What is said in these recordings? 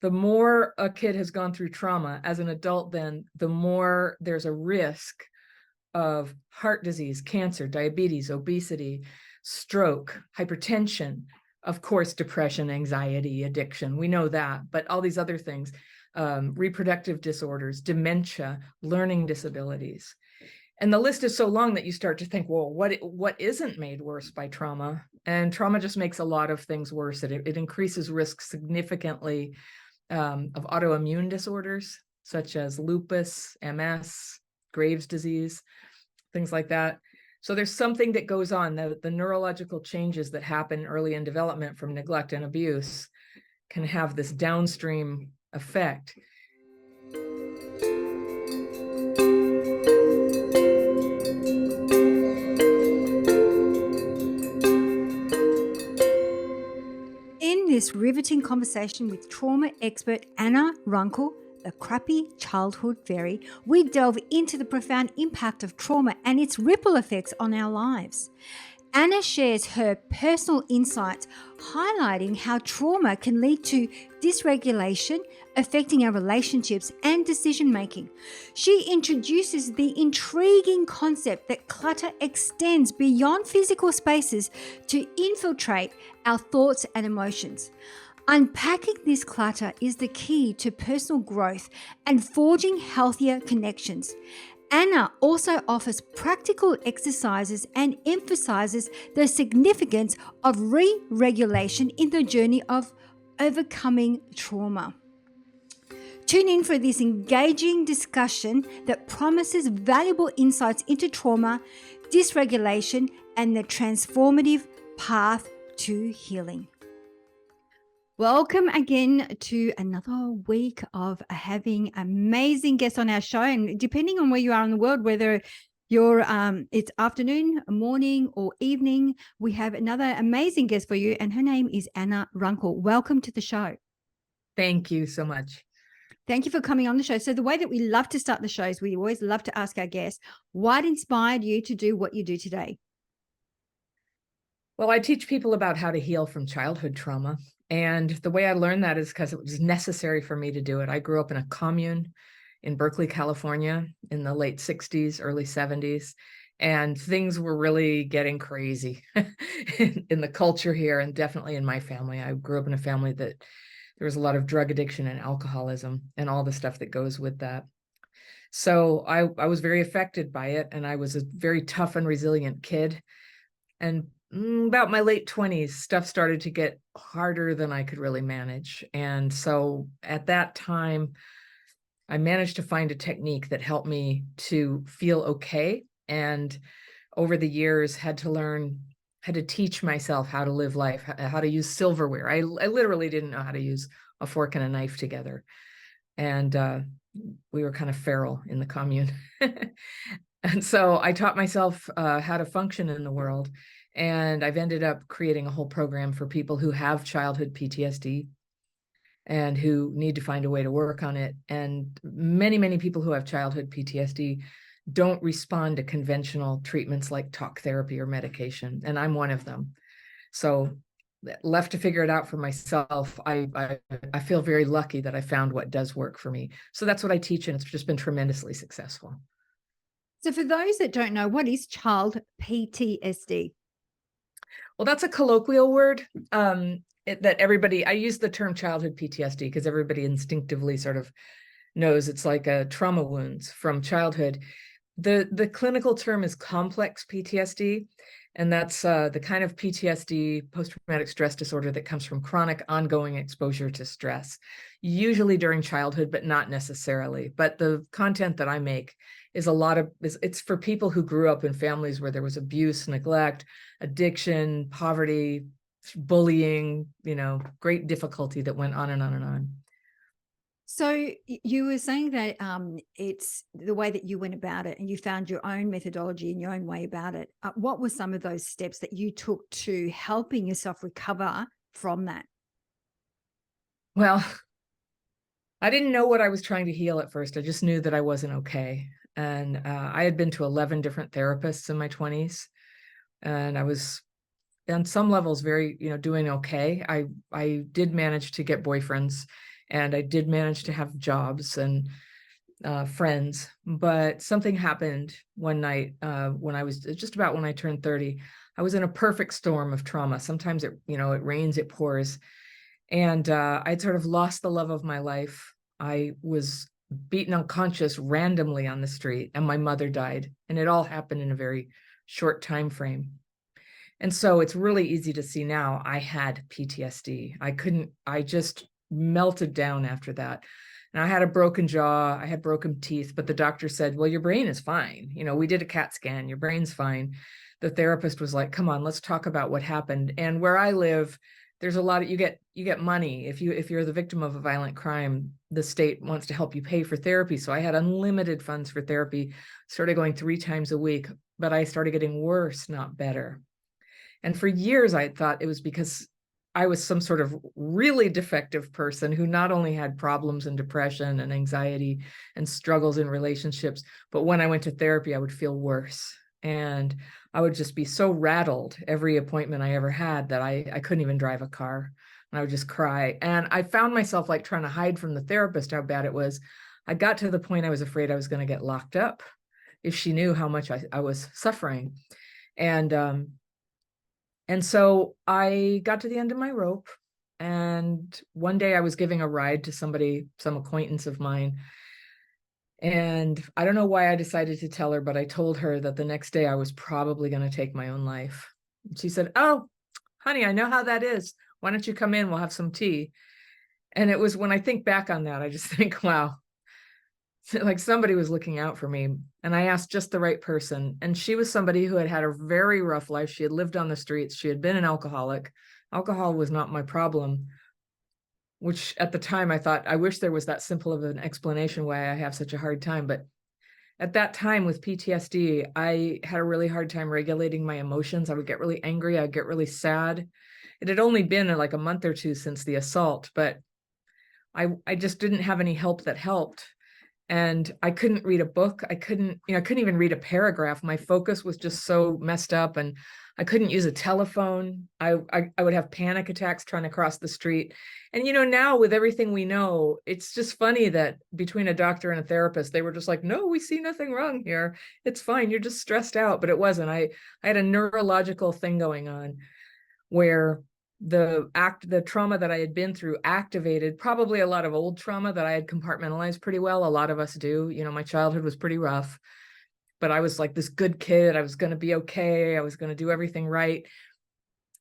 the more a kid has gone through trauma as an adult, then the more there's a risk of heart disease, cancer, diabetes, obesity, stroke, hypertension, of course, depression, anxiety, addiction. We know that, but all these other things, reproductive disorders, dementia, learning disabilities. And the list is so long that you start to think, well, what isn't made worse by trauma? And trauma just makes a lot of things worse. It increases risk significantly of autoimmune disorders, such as lupus, MS, Graves' disease, things like that. So there's something that goes on. The neurological changes that happen early in development from neglect and abuse can have this downstream effect. In this riveting conversation with trauma expert Anna Runkle, the crappy childhood fairy, we delve into the profound impact of trauma and its ripple effects on our lives. Anna shares her personal insights, highlighting how trauma can lead to dysregulation, affecting our relationships and decision-making. She introduces the intriguing concept that clutter extends beyond physical spaces to infiltrate our thoughts and emotions. Unpacking this clutter is the key to personal growth and forging healthier connections. Anna also offers practical exercises and emphasizes the significance of re-regulation in the journey of overcoming trauma. Tune in for this engaging discussion that promises valuable insights into trauma, dysregulation, and the transformative path to healing. Welcome again to another week of having amazing guests on our show. And depending on where you are in the world, whether you're it's afternoon, morning, or evening, we have another amazing guest for you. And her name is Anna Runkle. Welcome to the show. Thank you so much. Thank you for coming on the show. So the way that we love to start the shows, we always love to ask our guests, what inspired you to do what you do today? Well, I teach people about how to heal from childhood trauma. And the way I learned that is because it was necessary for me to do it. I grew up in a commune in Berkeley, California in the late 60s, early 70s. And things were really getting crazy in the culture here, and definitely in my family. I grew up in a family that there was a lot of drug addiction and alcoholism and all the stuff that goes with that. So I was very affected by it, and I was a very tough and resilient kid. And about my late 20s, stuff started to get harder than I could really manage. And so at that time, I managed to find a technique that helped me to feel okay. And over the years, had to teach myself how to live life, how to use silverware. I literally didn't know how to use a fork and a knife together. And we were kind of feral in the commune. And so I taught myself how to function in the world. And I've ended up creating a whole program for people who have childhood PTSD and who need to find a way to work on it. And many, many people who have childhood PTSD don't respond to conventional treatments like talk therapy or medication. And I'm one of them. So left to figure it out for myself, I feel very lucky that I found what does work for me. So that's what I teach, and it's just been tremendously successful. So for those that don't know, what is child PTSD? Well, that's a colloquial word that everybody, I use the term childhood PTSD because everybody instinctively sort of knows it's like a trauma wounds from childhood. The clinical term is complex PTSD, and that's the kind of PTSD, post-traumatic stress disorder, that comes from chronic ongoing exposure to stress, usually during childhood, but not necessarily. But the content that I make is it's for people who grew up in families where there was abuse, neglect, addiction, poverty, bullying, great difficulty that went on and on and on. So you were saying that it's the way that you went about it, and you found your own methodology and your own way about it. What were some of those steps that you took to helping yourself recover from that? Well, I didn't know what I was trying to heal at first. I just knew that I wasn't okay. And I had been to 11 different therapists in my 20s, and I was on some levels very, doing okay. I did manage to get boyfriends And I did manage to have jobs and friends, but something happened one night when I was just about when I turned 30. I was in a perfect storm of trauma. Sometimes it, you know, it rains, it pours. And I'd sort of lost the love of my life. I was beaten unconscious randomly on the street, and my mother died. And it all happened in a very short time frame. And so it's really easy to see now I had PTSD. I just melted down after that. And I had a broken jaw, I had broken teeth, but the doctor said, well, your brain is fine. You know, we did a CAT scan, your brain's fine. The therapist was like, come on, let's talk about what happened. And where I live, there's a lot of, you get money. If you're the victim of a violent crime, the state wants to help you pay for therapy. So I had unlimited funds for therapy, started going 3 times a week, but I started getting worse, not better. And for years, I thought it was because I was some sort of really defective person who not only had problems and depression and anxiety and struggles in relationships, but when I went to therapy, I would feel worse. And I would just be so rattled every appointment I ever had that I couldn't even drive a car. And I would just cry. And I found myself like trying to hide from the therapist how bad it was. I got to the point I was afraid I was going to get locked up if she knew how much I was suffering. And so I got to the end of my rope. And one day I was giving a ride to somebody, some acquaintance of mine. And I don't know why I decided to tell her, but I told her that the next day I was probably going to take my own life. She said, oh, honey, I know how that is. Why don't you come in? We'll have some tea. And it was when I think back on that, I just think, wow, like somebody was looking out for me. And I asked just the right person. And she was somebody who had had a very rough life. She had lived on the streets. She had been an alcoholic. Alcohol was not my problem, which at the time I thought, I wish there was that simple of an explanation why I have such a hard time. But at that time with PTSD, I had a really hard time regulating my emotions. I would get really angry. I'd get really sad. It had only been like a month or two since the assault, but I just didn't have any help that helped. And I couldn't read a book. I couldn't even read a paragraph. My focus was just so messed up, and I couldn't use a telephone. I would have panic attacks trying to cross the street. And, now with everything we know, it's just funny that between a doctor and a therapist, they were just like, no, we see nothing wrong here. It's fine. You're just stressed out. But it wasn't. I had a neurological thing going on where the trauma that I had been through activated probably a lot of old trauma that I had compartmentalized pretty well. A lot of us do. My childhood was pretty rough, but I was like this good kid. I was going to be okay. I was going to do everything right.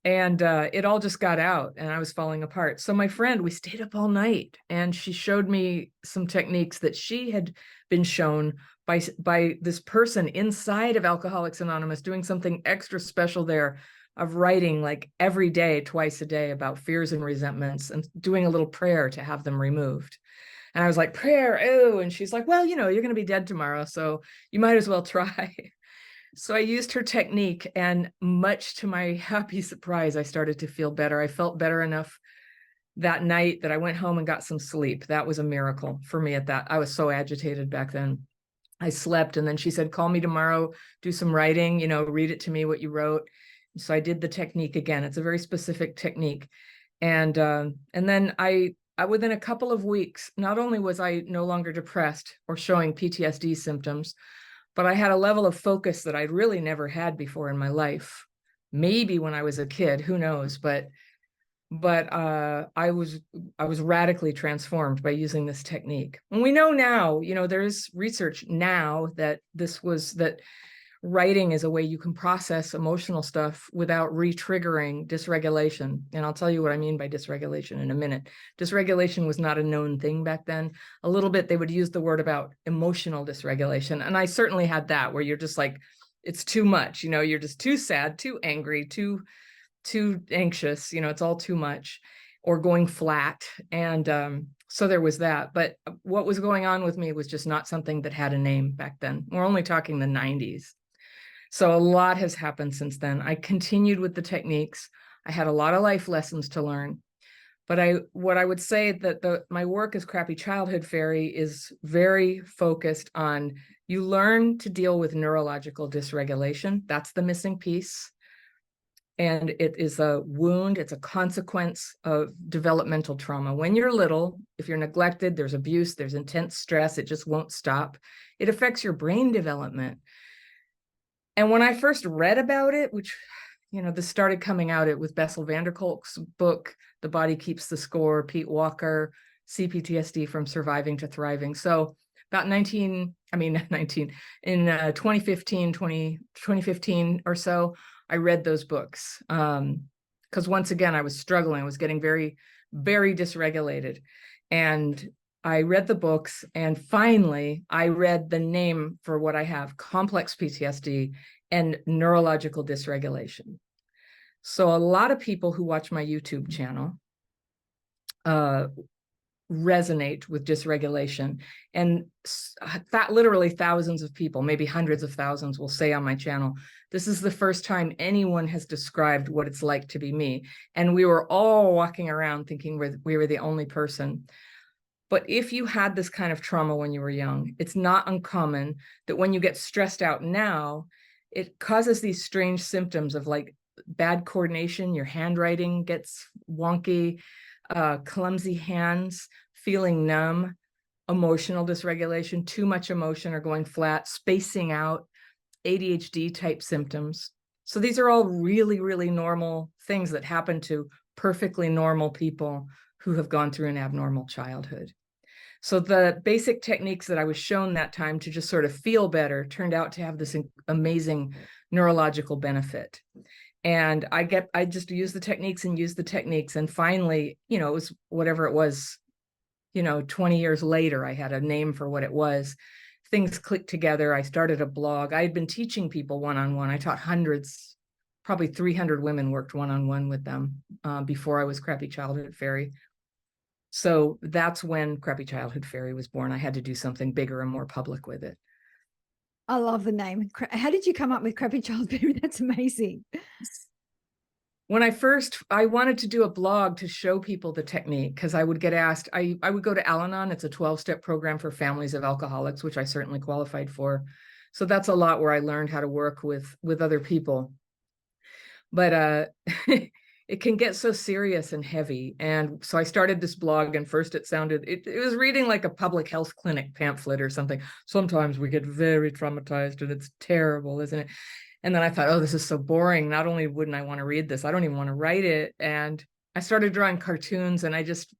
And it all just got out and I was falling apart. So my friend, we stayed up all night and she showed me some techniques that she had been shown by this person inside of Alcoholics Anonymous doing something extra special there, of writing like every day, twice a day, about fears and resentments and doing a little prayer to have them removed. And I was like, prayer, oh, and she's like, well, you're going to be dead tomorrow, so you might as well try. So I used her technique, and much to my happy surprise, I started to feel better. I felt better enough that night that I went home and got some sleep. That was a miracle for me at that. I was so agitated back then. I slept, and then she said, call me tomorrow, do some writing, read it to me what you wrote. So I did the technique again. It's a very specific technique. And then I within a couple of weeks, not only was I no longer depressed or showing PTSD symptoms, but I had a level of focus that I'd really never had before in my life. Maybe when I was a kid, who knows? But I was radically transformed by using this technique. And we know now, there's research now that writing is a way you can process emotional stuff without re-triggering dysregulation. And I'll tell you what I mean by dysregulation in a minute. Dysregulation was not a known thing back then. A little bit, they would use the word about emotional dysregulation. And I certainly had that, where you're just like, it's too much, you're just too sad, too angry, too anxious, it's all too much, or going flat. And so there was that. But what was going on with me was just not something that had a name back then. We're only talking the 90s. So a lot has happened since then. I continued with the techniques. I had a lot of life lessons to learn. But what I would say that my work as Crappy Childhood Fairy is very focused on, you learn to deal with neurological dysregulation. That's the missing piece. And it is a wound. It's a consequence of developmental trauma. When you're little, if you're neglected, there's abuse, there's intense stress, it just won't stop. It affects your brain development. And when I first read about it, which, this started coming out with Bessel van der Kolk's book, The Body Keeps the Score, Pete Walker, CPTSD from Surviving to Thriving. So about 2015 or so, I read those books. Because once again, I was struggling. I was getting very, very dysregulated. And I read the books, and finally I read the name for what I have: complex PTSD and neurological dysregulation. So a lot of people who watch my YouTube channel resonate with dysregulation, and that literally thousands of people, maybe hundreds of thousands, will say on my channel, this is the first time anyone has described what it's like to be me. And we were all walking around thinking we were the only person. But if you had this kind of trauma when you were young, it's not uncommon that when you get stressed out now, it causes these strange symptoms of like bad coordination, your handwriting gets wonky, clumsy hands, feeling numb, emotional dysregulation, too much emotion or going flat, spacing out, ADHD type symptoms. So these are all really, really normal things that happen to perfectly normal people who have gone through an abnormal childhood. So the basic techniques that I was shown that time to just sort of feel better turned out to have this amazing neurological benefit. And I just use the techniques. And finally, it was whatever it was, 20 years later, I had a name for what it was. Things clicked together. I started a blog. I had been teaching people one-on-one. I taught hundreds, probably 300 women, worked one-on-one with them before I was Crappy Childhood Fairy. So that's when Crappy Childhood Fairy was born. I had to do something bigger and more public with it. I love the name. How did you come up with Crappy Child Fairy? That's amazing. When I wanted to do a blog to show people the technique, because I would get asked, I would go to Al-Anon. It's a 12-step program for families of alcoholics, which I certainly qualified for. So that's a lot where I learned how to work with other people. But it can get so serious and heavy. And so I started this blog, and first it was reading like a public health clinic pamphlet or something. Sometimes we get very traumatized and it's terrible, isn't it? And then I thought, oh, this is so boring. Not only wouldn't I want to read this, I don't even want to write it. And I started drawing cartoons, and I just,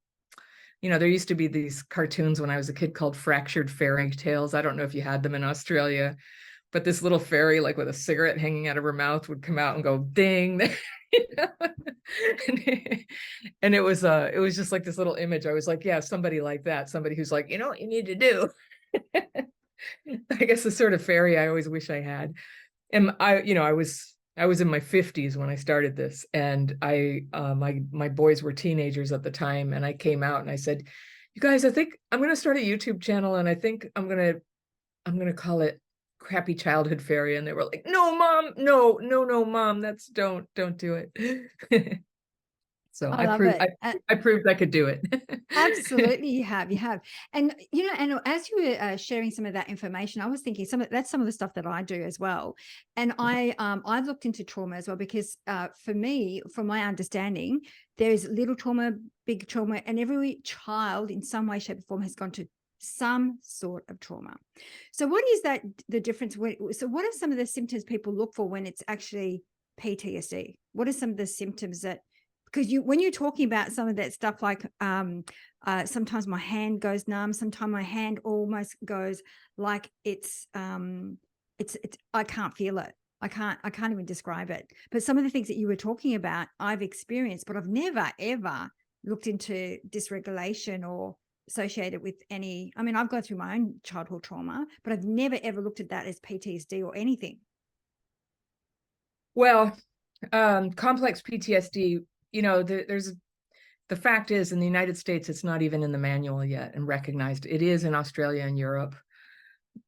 there used to be these cartoons when I was a kid called Fractured Fairy Tales. I don't know if you had them in Australia, but this little fairy, like with a cigarette hanging out of her mouth, would come out and go ding. And it was just like this little image. I was like, yeah, somebody like that, somebody who's like, what you need to do. I guess the sort of fairy I always wish I had. And I was in my 50s when I started this, and my boys were teenagers at the time, and I came out and I said, you guys, I think I'm going to start a YouTube channel, and I think I'm going to call it Crappy Childhood Fairy. And they were like, no, Mom, no, Mom, don't do it. So I proved I could do it. Absolutely, you have. And and as you were sharing some of that information, I was thinking that's some of the stuff that I do as well. And I've looked into trauma as well, because for me, from my understanding, there's little trauma, big trauma, and every child in some way, shape, or form has gone to some sort of trauma. So what is the difference? So what are some of the symptoms people look for when it's actually PTSD? What are some of the symptoms that, because when you're talking about some of that stuff, like sometimes my hand goes numb, sometimes my hand almost goes like it's I can't feel it. I can't even describe it. But some of the things that you were talking about, I've experienced, but I've never ever looked into dysregulation or associated with any. I mean, I've gone through my own childhood trauma, but I've never ever looked at that as PTSD or anything. Well, complex PTSD, there's the fact is, in the United States, it's not even in the manual yet and recognized. It is in Australia and Europe.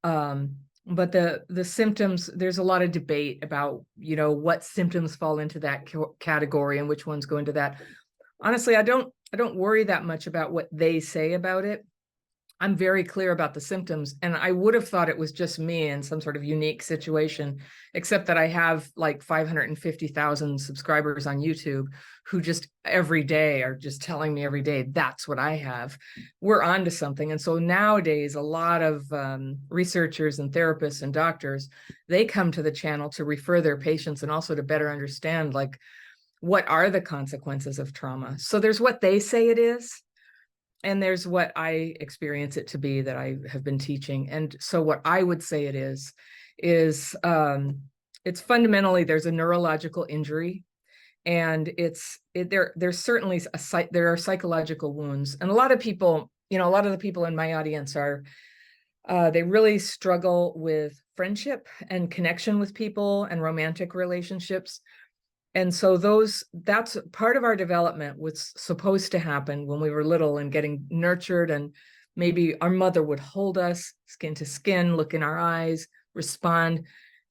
But the symptoms, there's a lot of debate about, what symptoms fall into that category and which ones go into that. Honestly, I don't worry that much about what they say about it. I'm very clear about the symptoms, and I would have thought it was just me in some sort of unique situation, except that I have like 550,000 subscribers on YouTube who just every day are just telling me every day, that's what I have. We're on to something. And so nowadays, a lot of researchers and therapists and doctors, they come to the channel to refer their patients and also to better understand, like, what are the consequences of trauma? So there's what they say it is, and there's what I experience it to be that I have been teaching. And so what I would say it is it's fundamentally, there's a neurological injury, and there's certainly there are psychological wounds. And a lot of people, a lot of the people in my audience are they really struggle with friendship and connection with people and romantic relationships. And so that's part of our development was supposed to happen when we were little and getting nurtured, and maybe our mother would hold us skin to skin, look in our eyes, respond.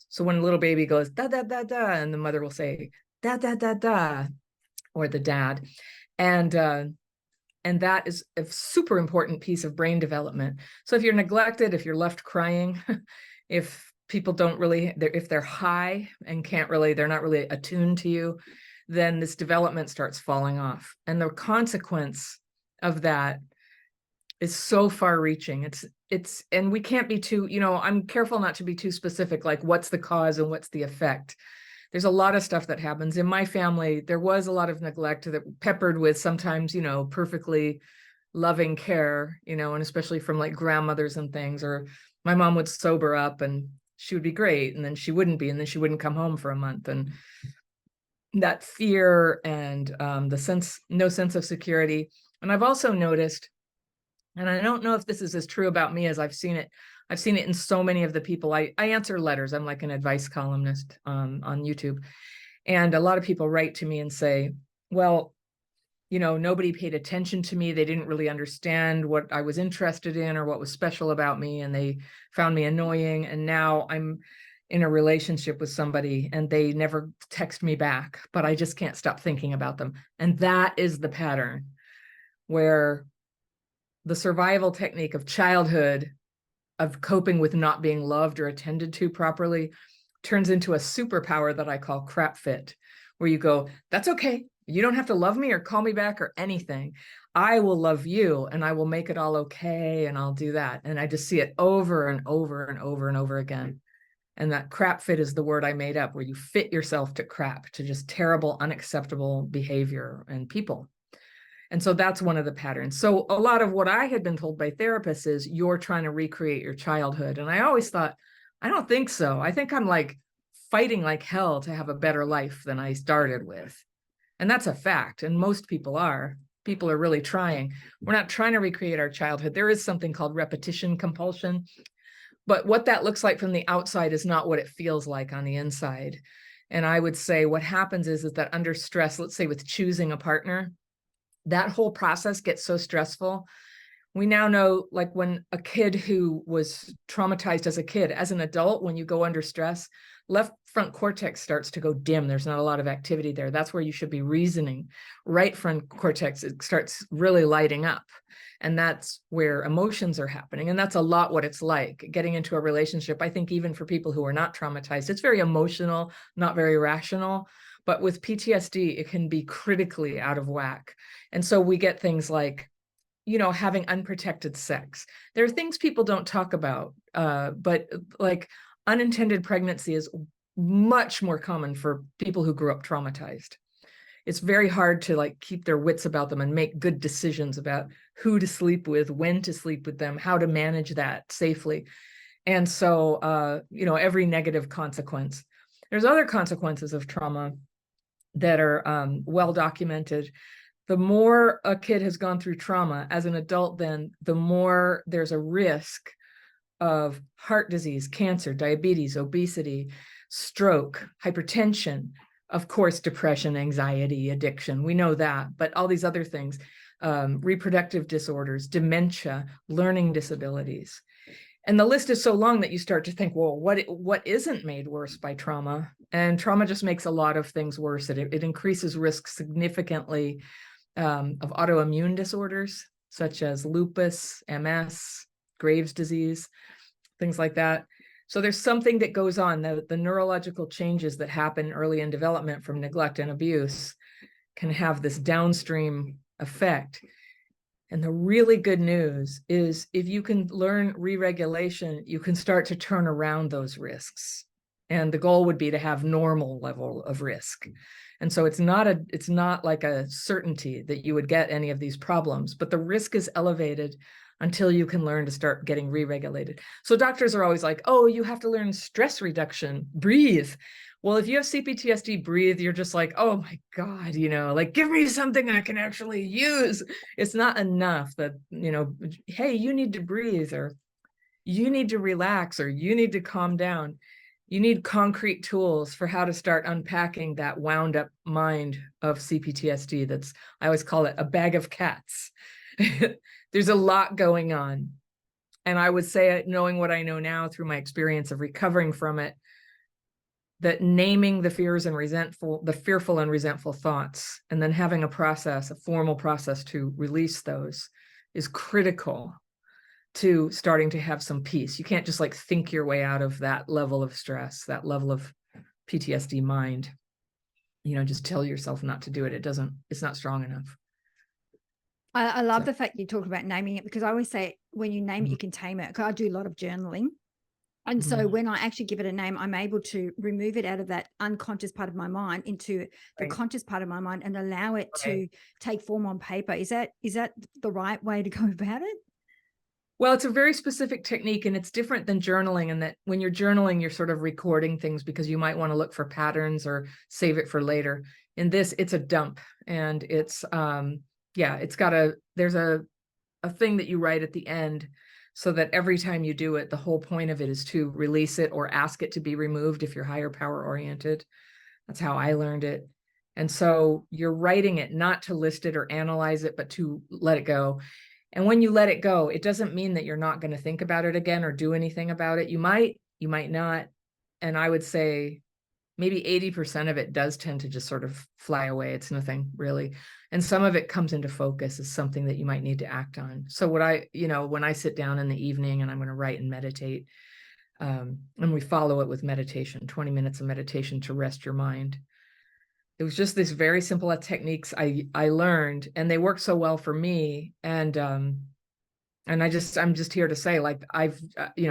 So when a little baby goes da da da da, and the mother will say da da da da, or the dad, and that is a super important piece of brain development. So if you're neglected, if you're left crying, if people don't really, if they're high and they're not really attuned to you, then this development starts falling off. And the consequence of that is so far reaching. And we can't be too, I'm careful not to be too specific, like what's the cause and what's the effect. There's a lot of stuff that happens. In my family, there was a lot of neglect that peppered with sometimes, perfectly loving care, and especially from like grandmothers and things. Or my mom would sober up and she would be great, and then she wouldn't be, and then she wouldn't come home for a month. And that fear and no sense of security. And I've also noticed, and I don't know if this is as true about me as I've seen it in so many of the people. I answer letters. I'm like an advice columnist on YouTube. And a lot of people write to me and say, well, nobody paid attention to me. They didn't really understand what I was interested in or what was special about me. And they found me annoying. And now I'm in a relationship with somebody and they never text me back, but I just can't stop thinking about them. And that is the pattern where the survival technique of childhood, of coping with not being loved or attended to properly, turns into a superpower that I call crap fit, where you go, that's okay. You don't have to love me or call me back or anything. I will love you and I will make it all okay. And I'll do that. And I just see it over and over and over and over again. And that crap fit is the word I made up, where you fit yourself to crap, to just terrible, unacceptable behavior and people. And so that's one of the patterns. So a lot of what I had been told by therapists is you're trying to recreate your childhood. And I always thought, I don't think so. I think I'm like fighting like hell to have a better life than I started with. And that's a fact. And most people are. People are really trying. We're not trying to recreate our childhood. There is something called repetition compulsion. But what that looks like from the outside is not what it feels like on the inside. And I would say what happens is that under stress, let's say with choosing a partner, that whole process gets so stressful. We now know, like when a kid who was traumatized as a kid, as an adult, when you go under stress, left front cortex starts to go dim. There's not a lot of activity there. That's where you should be reasoning. Right front cortex, it starts really lighting up. And that's where emotions are happening. And that's a lot what it's like getting into a relationship. I think even for people who are not traumatized, it's very emotional, not very rational. But with PTSD, it can be critically out of whack. And so we get things like, having unprotected sex. There are things people don't talk about, but like unintended pregnancy is much more common for people who grew up traumatized. It's very hard to like keep their wits about them and make good decisions about who to sleep with, when to sleep with them, how to manage that safely. And so, every negative consequence. There's other consequences of trauma that are well documented. The more a kid has gone through trauma as an adult, then the more there's a risk of heart disease, cancer, diabetes, obesity, stroke, hypertension, of course, depression, anxiety, addiction. We know that, but all these other things, reproductive disorders, dementia, learning disabilities. And the list is so long that you start to think, well, what isn't made worse by trauma? And trauma just makes a lot of things worse. It increases risk significantly of autoimmune disorders. such as lupus, MS, Graves' disease, things like that. So there's something that goes on. The neurological changes that happen early in development from neglect and abuse can have this downstream effect. And the really good news is if you can learn re-regulation, you can start to turn around those risks. And the goal would be to have normal level of risk. And so it's not like a certainty that you would get any of these problems, but the risk is elevated until you can learn to start getting re-regulated. So doctors are always like, oh, you have to learn stress reduction, breathe. Well, if you have CPTSD, breathe, you're just like, oh my God, like give me something I can actually use. It's not enough that, hey, you need to breathe, or you need to relax, or you need to calm down. You need concrete tools for how to start unpacking that wound up mind of CPTSD. I always call it a bag of cats. There's a lot going on. And I would say, knowing what I know now through my experience of recovering from it, that naming the fearful and resentful thoughts, and then having a formal process to release those, is critical to starting to have some peace. You can't just like think your way out of that level of stress, that level of PTSD mind. Just tell yourself not to do it. It's not strong enough. I love the fact you talk about naming it, because I always say when you name it, you can tame it. 'Cause I do a lot of journaling. And so when I actually give it a name, I'm able to remove it out of that unconscious part of my mind into the conscious part of my mind and allow it to take form on paper. Is that the right way to go about it? Well, it's a very specific technique, and it's different than journaling, in that when you're journaling, you're sort of recording things because you might want to look for patterns or save it for later. In this, it's a dump, and it's there's a thing that you write at the end, so that every time you do it, the whole point of it is to release it or ask it to be removed if you're higher power oriented. That's how I learned it. And so you're writing it not to list it or analyze it, but to let it go. And when you let it go, it doesn't mean that you're not going to think about it again or do anything about it. You might not. And I would say maybe 80% of it does tend to just sort of fly away. It's nothing really. And some of it comes into focus as something that you might need to act on. So when I sit down in the evening and I'm going to write and meditate, and we follow it with meditation, 20 minutes of meditation to rest your mind. It was just these very simple techniques I learned, and they work so well for me. And I'm just here to say, like, I've,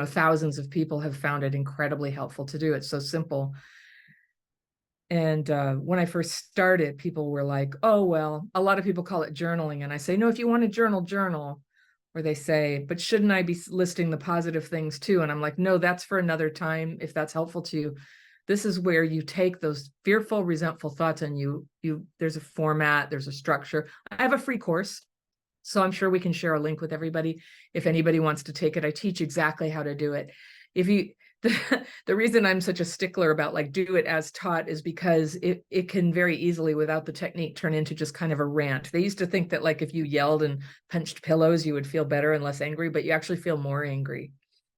thousands of people have found it incredibly helpful to do. It's so simple. And when I first started, people were like, oh, well, a lot of people call it journaling. And I say, no, if you want to journal. Or they say, but shouldn't I be listing the positive things too? And I'm like, no, that's for another time, if that's helpful to you. This is where you take those fearful, resentful thoughts, and there's a format, there's a structure. I have a free course, so I'm sure we can share a link with everybody if anybody wants to take it. I teach exactly how to do it. The reason I'm such a stickler about like do it as taught is because it can very easily, without the technique, turn into just kind of a rant. They used to think that like if you yelled and punched pillows, you would feel better and less angry, but you actually feel more angry.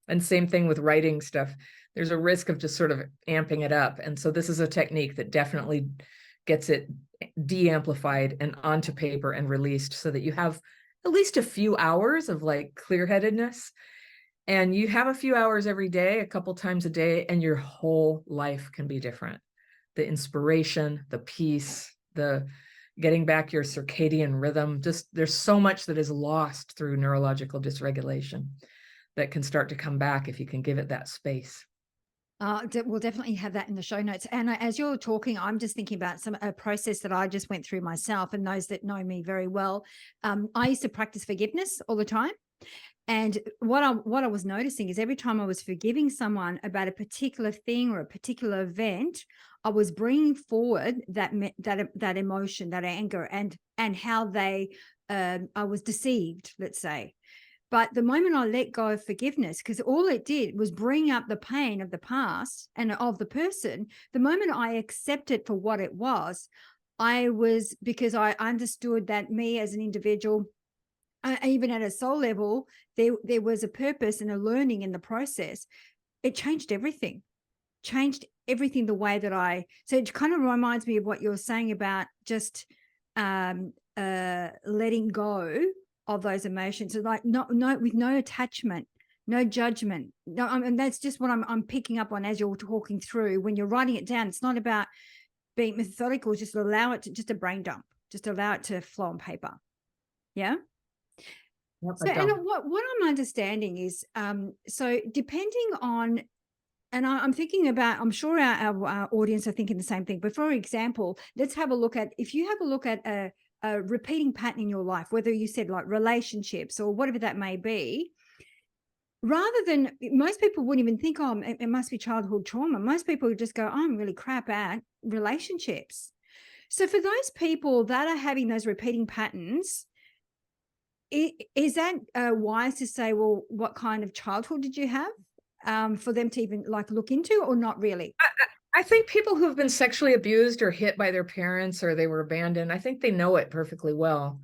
And same thing with writing stuff. There's a risk of just sort of amping it up. And so this is a technique that definitely gets it de-amplified and onto paper and released, so that you have at least a few hours of like clear-headedness. And you have a few hours every day, a couple times a day, and your whole life can be different. The inspiration, the peace, the getting back your circadian rhythm, just there's so much that is lost through neurological dysregulation that can start to come back if you can give it that space. We'll definitely have that in the show notes. And as you're talking, I'm just thinking about a process that I just went through myself, and those that know me very well. I used to practice forgiveness all the time. And what I was noticing is every time I was forgiving someone about a particular thing or a particular event, I was bringing forward that emotion, that anger, and how I was deceived, let's say. But the moment I let go of forgiveness, because all it did was bring up the pain of the past and of the person, the moment I accepted for what it was, because I understood that me as an individual, even at a soul level, there was a purpose and a learning in the process. It changed everything the way that so it kind of reminds me of what you're saying about just letting go of those emotions. So like with no attachment, no judgment. No, and that's just what I'm picking up on as you're talking through. When you're writing it down, it's not about being methodical, just allow it to just a brain dump, just allow it to flow on paper. Yeah. Yep, So, and what I'm understanding is, so depending on, and I'm thinking about, I'm sure our audience are thinking the same thing. But for example, let's have a look at, if you have a look at a repeating pattern in your life, whether you said like relationships or whatever that may be, rather than, most people wouldn't even think, oh, it must be childhood trauma. Most people would just go, oh, I'm really crap at relationships. So for those people that are having those repeating patterns, is that wise to say, well, what kind of childhood did you have, for them to even like look into, or not really? I think people who have been sexually abused or hit by their parents or they were abandoned, I think they know it perfectly well.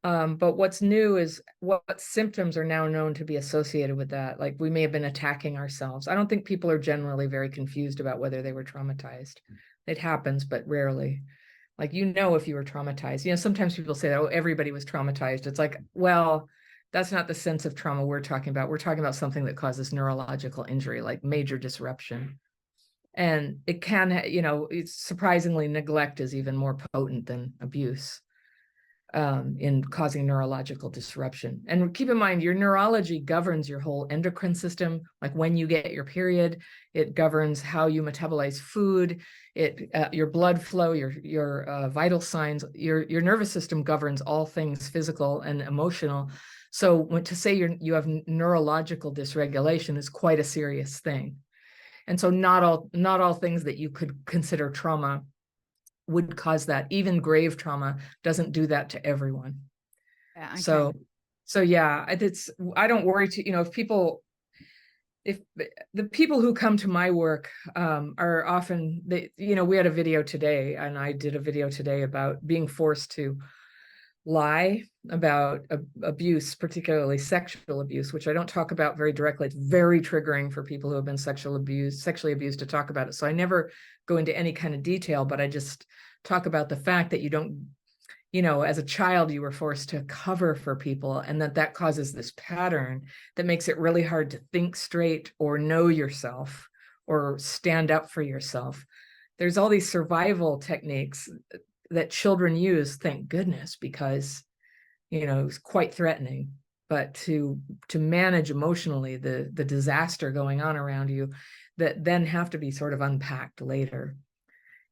But what's new is what symptoms are now known to be associated with that. Like we may have been attacking ourselves. I don't think people are generally very confused about whether they were traumatized. It happens, but rarely. Like, if you were traumatized, sometimes people say that, oh, everybody was traumatized. It's like, well, that's not the sense of trauma we're talking about. We're talking about something that causes neurological injury, like major disruption. And it can, it's surprisingly, neglect is even more potent than abuse in causing neurological disruption. And keep in mind, your neurology governs your whole endocrine system. Like when you get your period, it governs how you metabolize food, your blood flow, your vital signs. Your nervous system governs all things physical and emotional. So to say you have neurological dysregulation is quite a serious thing. And so not all things that you could consider trauma would cause that. Even grave trauma doesn't do that to everyone. Yeah, okay. So yeah, I don't worry if the people who come to my work are often, we had a video today, and I did a video today about being forced to lie about abuse, particularly sexual abuse, which I don't talk about very directly. It's very triggering for people who have been sexually abused to talk about it. So I never go into any kind of detail, but I just talk about the fact that you don't, as a child, you were forced to cover for people, and that causes this pattern that makes it really hard to think straight or know yourself or stand up for yourself. There's all these survival techniques that children use, thank goodness, because it was quite threatening. But to manage emotionally the disaster going on around you, that then have to be sort of unpacked later.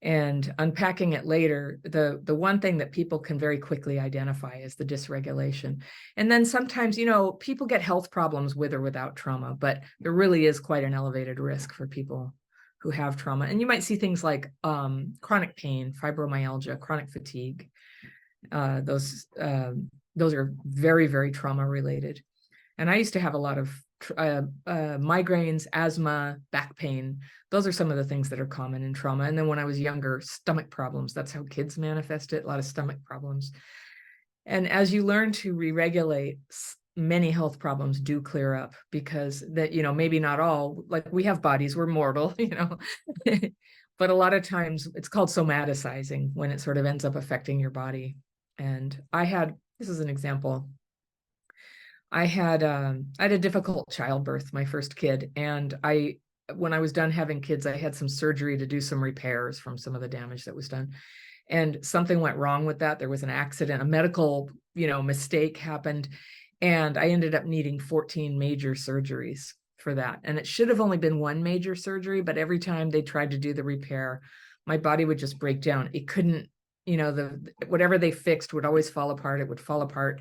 And unpacking it later, the one thing that people can very quickly identify is the dysregulation. And then sometimes, people get health problems with or without trauma, but there really is quite an elevated risk for people who have trauma. And you might see things like chronic pain, fibromyalgia, chronic fatigue. Those are very, very trauma related. And I used to have a lot of migraines, asthma, back pain. Those are some of the things that are common in trauma. And then when I was younger, stomach problems. That's how kids manifest it, a lot of stomach problems. And as you learn to re-regulate, many health problems do clear up, because that, maybe not all, like we have bodies, we're mortal, but a lot of times it's called somaticizing when it sort of ends up affecting your body. And this is an example. I had a difficult childbirth, my first kid. And when I was done having kids, I had some surgery to do some repairs from some of the damage that was done. And something went wrong with that. There was an accident, a medical, mistake happened. And I ended up needing 14 major surgeries for that. And it should have only been one major surgery, but every time they tried to do the repair, my body would just break down. It couldn't, whatever they fixed would always fall apart. It would fall apart.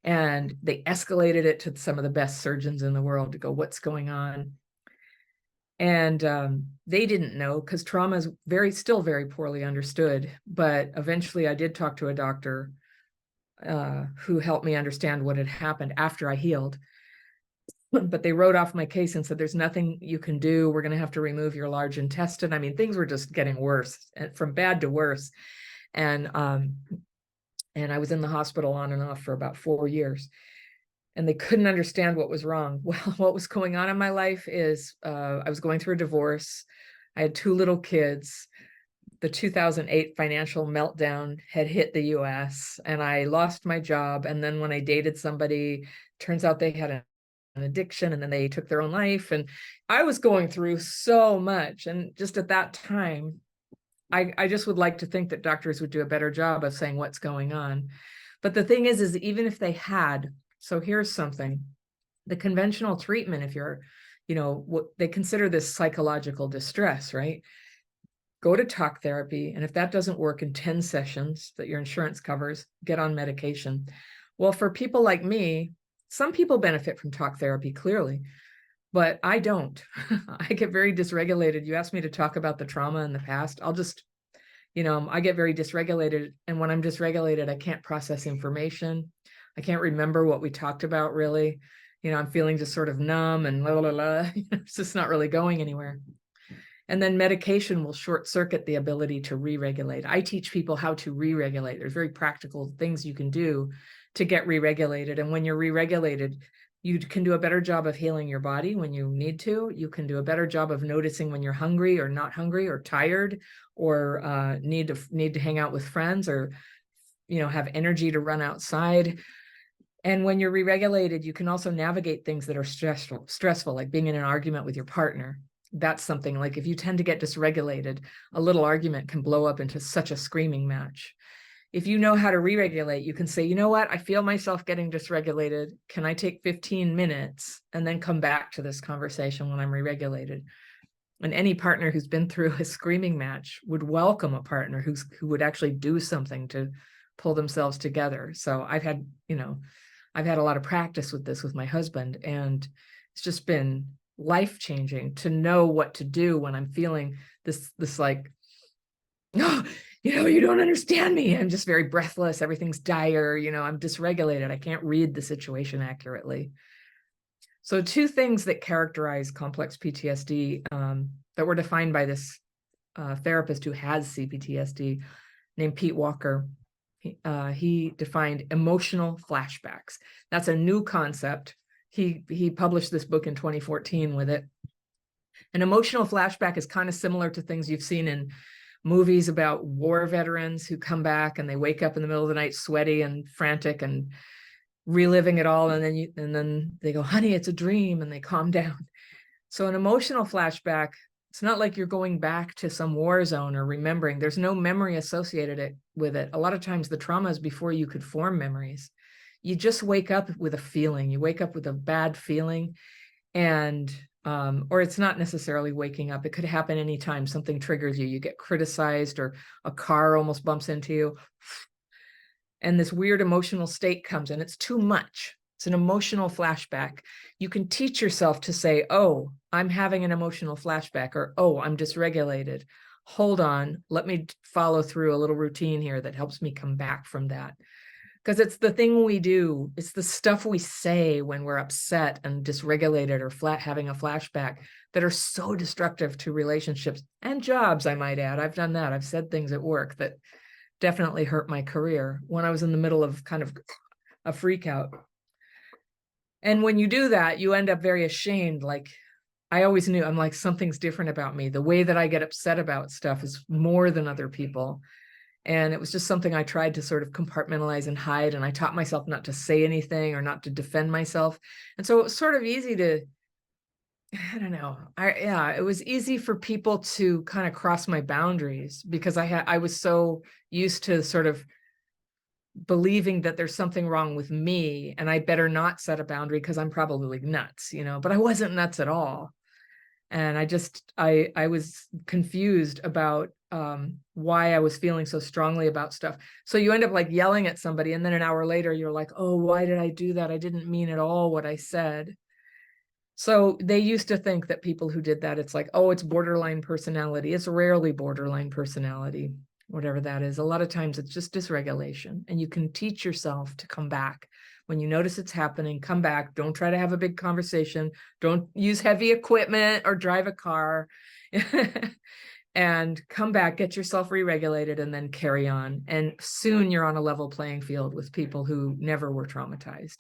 And they escalated it to some of the best surgeons in the world to go, what's going on? And they didn't know, because trauma is still very poorly understood. But eventually I did talk to a doctor who helped me understand what had happened after I healed. But they wrote off my case and said, there's nothing you can do. We're going to have to remove your large intestine. I mean, things were just getting worse, from bad to worse. And I was in the hospital on and off for about 4 years. And they couldn't understand what was wrong. Well, what was going on in my life is I was going through a divorce. I had 2 little kids. the 2008 financial meltdown had hit the US and I lost my job. And then when I dated somebody, turns out they had an addiction and then they took their own life. And I was going through so much. And just at that time, I just would like to think that doctors would do a better job of saying what's going on. But the thing is even if they had, so here's something, the conventional treatment, if you're, what they consider this psychological distress, right? Go to talk therapy. And if that doesn't work in 10 sessions that your insurance covers, get on medication. Well, for people like me, some people benefit from talk therapy, clearly, but I don't. I get very dysregulated. You asked me to talk about the trauma in the past. I'll just, I get very dysregulated. And when I'm dysregulated, I can't process information. I can't remember what we talked about, really. I'm feeling just sort of numb and la, la, la. It's just not really going anywhere. And then medication will short circuit the ability to re-regulate. I teach people how to re-regulate. There's very practical things you can do to get re-regulated. And when you're re-regulated, you can do a better job of healing your body when you need to. You can do a better job of noticing when you're hungry or not hungry or tired or need to hang out with friends or, have energy to run outside. And when you're re-regulated, you can also navigate things that are stressful, like being in an argument with your partner. That's something like if you tend to get dysregulated, a little argument can blow up into such a screaming match. If you know how to re-regulate, you can say, you know what, I feel myself getting dysregulated. Can I take 15 minutes and then come back to this conversation when I'm re-regulated? And any partner who's been through a screaming match would welcome a partner who would actually do something to pull themselves together. So I've had a lot of practice with this with my husband, and it's just been life-changing to know what to do when I'm feeling this like, no, you don't understand me. I'm just very breathless. Everything's dire. I'm dysregulated. I can't read the situation accurately. So 2 things that characterize complex PTSD that were defined by this therapist who has CPTSD named Pete Walker. He defined emotional flashbacks. That's a new concept. He published this book in 2014 with it. An emotional flashback is kind of similar to things you've seen in movies about war veterans who come back and they wake up in the middle of the night sweaty and frantic and reliving it all, and then they go, honey, it's a dream, and they calm down. So an emotional flashback, it's not like you're going back to some war zone or remembering. There's no memory associated with it. A lot of times the trauma is before you could form memories. You just wake up with a feeling. You wake up with a bad feeling, and or it's not necessarily waking up. It could happen anytime something triggers you. You get criticized or a car almost bumps into you. And this weird emotional state comes in. It's too much. It's an emotional flashback. You can teach yourself to say, oh, I'm having an emotional flashback, or, oh, I'm dysregulated. Hold on, let me follow through a little routine here that helps me come back from that. Because it's the thing we do. It's the stuff we say when we're upset and dysregulated or having a flashback that are so destructive to relationships and jobs, I might add. I've done that. I've said things at work that definitely hurt my career when I was in the middle of kind of a freak out. And when you do that, you end up very ashamed. Like, I always knew, I'm like, something's different about me. The way that I get upset about stuff is more than other people. And it was just something I tried to sort of compartmentalize and hide. And I taught myself not to say anything or not to defend myself. And so it was sort of easy to, I don't know. It was easy for people to kind of cross my boundaries because I was so used to sort of believing that there's something wrong with me and I better not set a boundary because I'm probably nuts, but I wasn't nuts at all. And I was confused about why I was feeling so strongly about stuff. So you end up like yelling at somebody, and then an hour later, you're like, oh, why did I do that? I didn't mean at all what I said. So they used to think that people who did that, it's like, oh, it's borderline personality. It's rarely borderline personality, whatever that is. A lot of times it's just dysregulation, and you can teach yourself to come back. When you notice it's happening, come back. Don't try to have a big conversation. Don't use heavy equipment or drive a car. And come back, get yourself re-regulated, and then carry on. And soon you're on a level playing field with people who never were traumatized.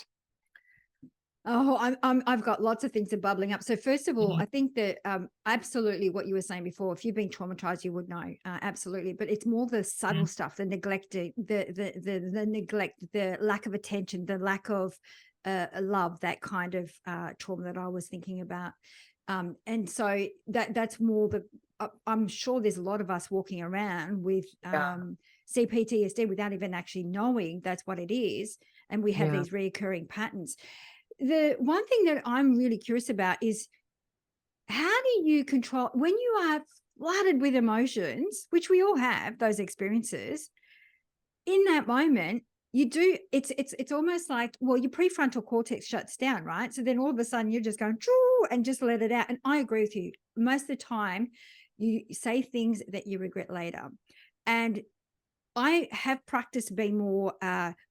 Oh, I've got lots of things that are bubbling up. So first of all, I think that absolutely what you were saying before, if you've been traumatized, you would know, absolutely. But it's more the subtle stuff, the neglecting, the neglect, the lack of attention, the lack of love, that kind of trauma that I was thinking about. And so that's more the. I'm sure there's a lot of us walking around with CPTSD without even actually knowing that's what it is, and we have these reoccurring patterns. The one thing that I'm really curious about is, how do you control when you are flooded with emotions, which we all have those experiences in that moment? You do, it's almost like, well, your prefrontal cortex shuts down, right? So then all of a sudden you're just going and just let it out. And I agree with you. Most of the time you say things that you regret later. And I have practiced being more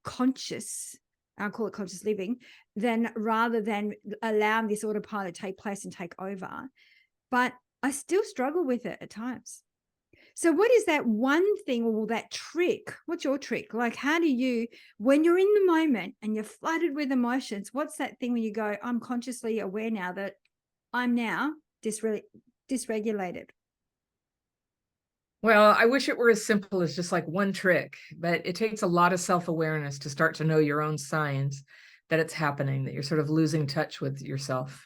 conscious, I'll call it conscious living, than rather than allowing this autopilot to take place and take over. But I still struggle with it at times. So what is that one thing, or that trick? What's your trick? Like, how do you, when you're in the moment and you're flooded with emotions, what's that thing when you go, I'm consciously aware now that I'm now dysregulated? Well, I wish it were as simple as just like one trick, but it takes a lot of self-awareness to start to know your own signs that it's happening, that you're sort of losing touch with yourself.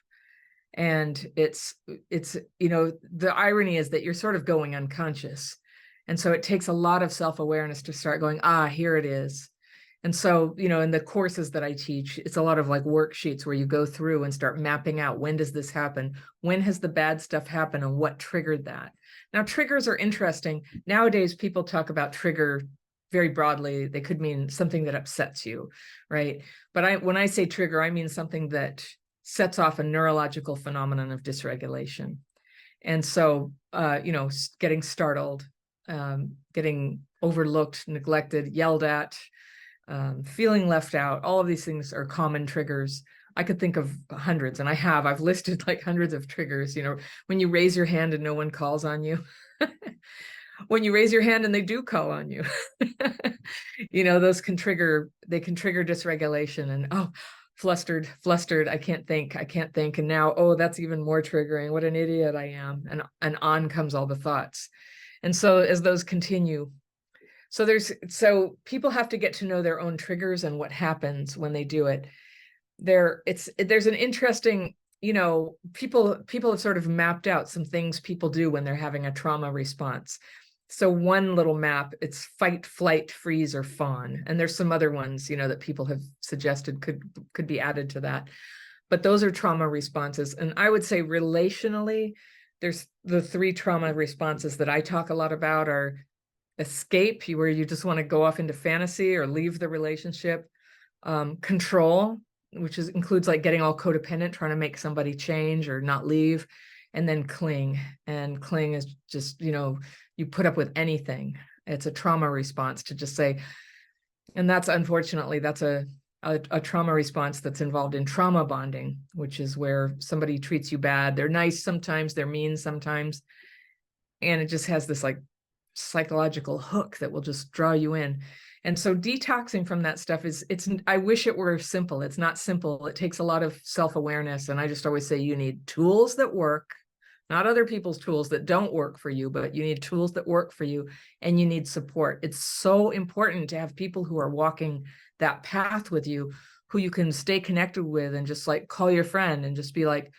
And it's, the irony is that you're sort of going unconscious. And so it takes a lot of self-awareness to start going, here it is. And so, in the courses that I teach, it's a lot of like worksheets where you go through and start mapping out, when does this happen? When has the bad stuff happened and what triggered that? Now, triggers are interesting. Nowadays, people talk about trigger very broadly. They could mean something that upsets you, right? But when I say trigger, I mean something that sets off a neurological phenomenon of dysregulation. And so, getting startled, getting overlooked, neglected, yelled at, feeling left out, all of these things are common triggers. I could think of hundreds, and I've listed like hundreds of triggers. When you raise your hand and no one calls on you, when you raise your hand and they do call on you, those can trigger dysregulation and, flustered, I can't think. And now, that's even more triggering. What an idiot I am. And on comes all the thoughts. And so as those continue, so people have to get to know their own triggers and what happens when they do it. There's an interesting, people have sort of mapped out some things people do when they're having a trauma response. So one little map, it's fight, flight, freeze, or fawn. And there's some other ones, that people have suggested could be added to that. But those are trauma responses. And I would say relationally, there's the three trauma responses that I talk a lot about are escape, where you just want to go off into fantasy or leave the relationship. Control, which includes like getting all codependent, trying to make somebody change or not leave. And then cling. And cling is just, you put up with anything. It's a trauma response to just say, and that's unfortunately, that's a trauma response that's involved in trauma bonding, which is where somebody treats you bad. They're nice sometimes, they're mean sometimes. And it just has this like psychological hook that will just draw you in. And so detoxing from that stuff I wish it were simple. It's not simple. It takes a lot of self-awareness. And I just always say you need tools that work, not other people's tools that don't work for you, but you need tools that work for you, and you need support. It's so important to have people who are walking that path with you, who you can stay connected with and just like call your friend and just be like,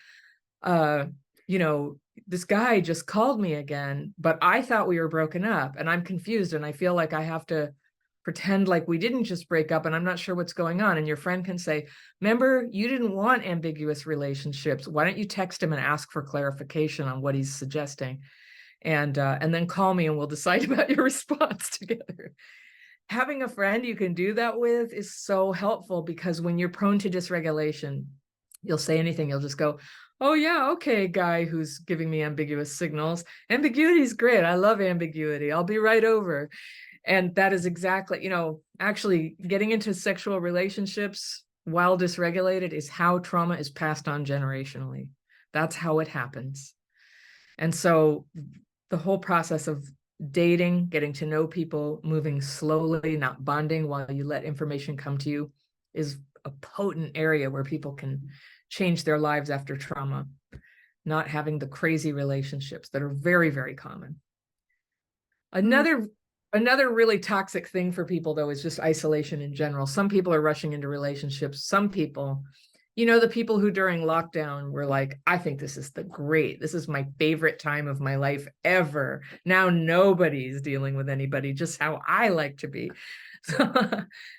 this guy just called me again, but I thought we were broken up and I'm confused and I feel like I have to pretend like we didn't just break up and I'm not sure what's going on. And your friend can say, remember, you didn't want ambiguous relationships. Why don't you text him and ask for clarification on what he's suggesting? And then call me and we'll decide about your response together. Having a friend you can do that with is so helpful, because when you're prone to dysregulation, you'll say anything. You'll just go, oh yeah, okay, guy who's giving me ambiguous signals. Ambiguity is great. I love ambiguity. I'll be right over. And that is exactly, actually getting into sexual relationships while dysregulated is how trauma is passed on generationally. That's how it happens. And so the whole process of dating, getting to know people, moving slowly, not bonding while you let information come to you, is a potent area where people can change their lives after trauma, not having the crazy relationships that are very, very common. Another really toxic thing for people, though, is just isolation in general. Some people are rushing into relationships. Some people, the people who during lockdown were like, I think this is my favorite time of my life ever. Now nobody's dealing with anybody, just how I like to be.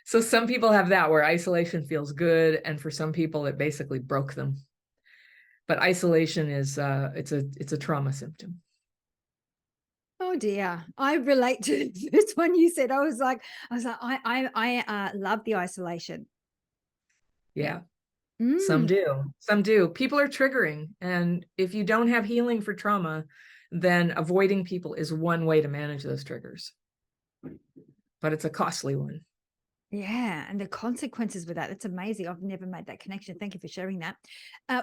So some people have that where isolation feels good. And for some people, it basically broke them. But isolation is, it's a trauma symptom. Oh dear, I relate to this one you said. I love the isolation. Yeah. Some Mm. do. Some do. People are triggering. And if you don't have healing for trauma, then avoiding people is one way to manage those triggers. But it's a costly one. Yeah, and the consequences with that, it's amazing. I've never made that connection. Thank you for sharing that.